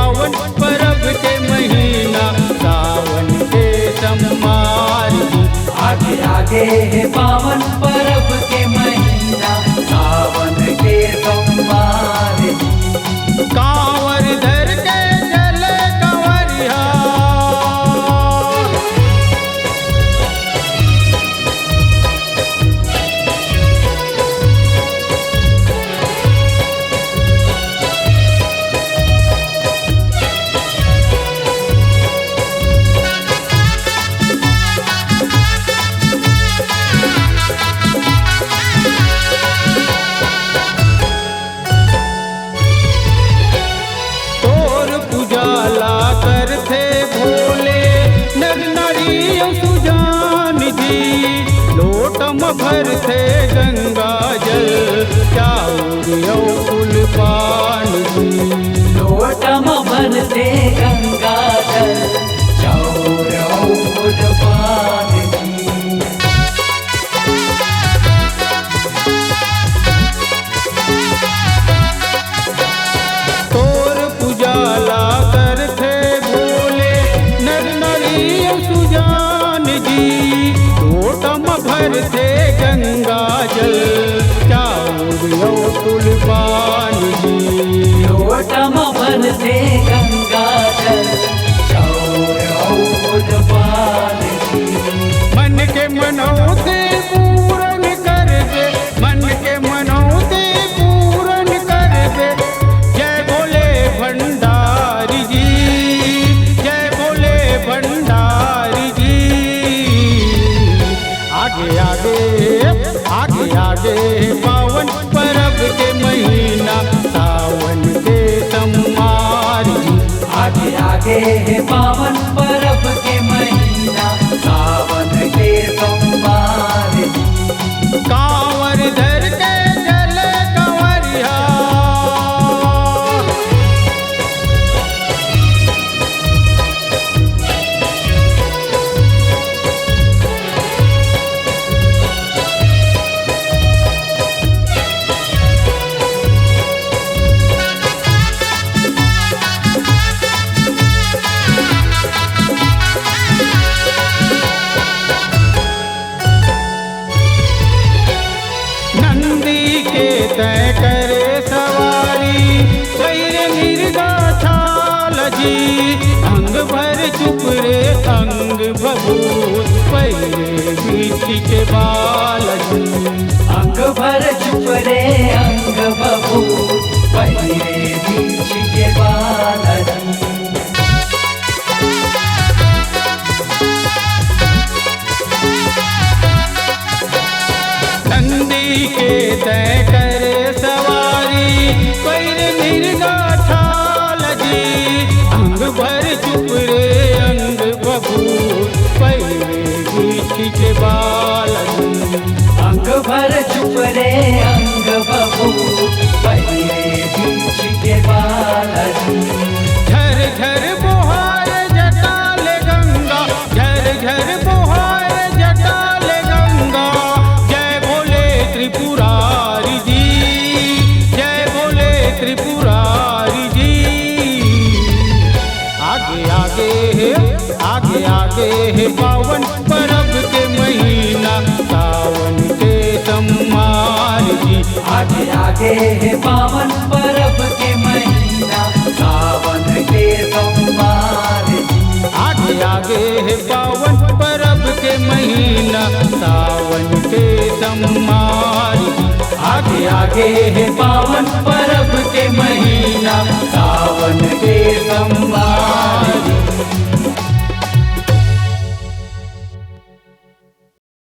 पावन परब के महीना सावन के सोमवार जी। आगे आगे है पावन परब के महीना सावन के सोमवार जी। कांवर धर के चले कंवरिया भर थे गंगा जल चाउरियो फूल पान जी। लोटम भर थे गंगा जल चाउरियो फूल पान जी। तोर पुजाला कर थे भोले नर नारी सुजान जी। लोटम भर थे गंगा जल चाउरियो फूल पान जी। लोटम भर थे गंगा जल चाउरियो फूल पान जी। मन के मनौती पूरन कर दे, मन के मनौती पूरन कर दे। जय भोले भंडारी जी, जय भोले भंडारी जी। आगे आगे आगे पावन परब के महीना सावन के सोमवार जी। आगे आगे है पावन परब के महीना सावन के सोमवार जी। कांवर धर के चले कंवरिया तय करे सवारी पैर मिर्गा छाल जी। अंग भर चुप रे अंग बबूत पैरे बीच के बाल जी। अंग भर चुप रे अंग बबूत पैरे बीच के बाल जी। नंदी के तय करे सवारी पैर मिर्गा छाल जी। अंग भर चुप रे अंग बबूत पैरे बीच के बाल जी। अंग भर चुप रे अंग बबूत पैरे बीच के बाल जी। झर झर बोहार जटाल गंगा, झर झर बोहार जटाल गंगा। जय भोले त्रिपुरारी जी, जय भोले त्रिपुरारी जी। आगे है पावन परब के महीना सावन के सोमवार जी। आगे आगे है पावन परब के महीना सावन के सोमवार जी। आगे है पावन परब के महीना सावन के सोमवार जी। आगे है पावन परब के महीना सावन के सोमवार।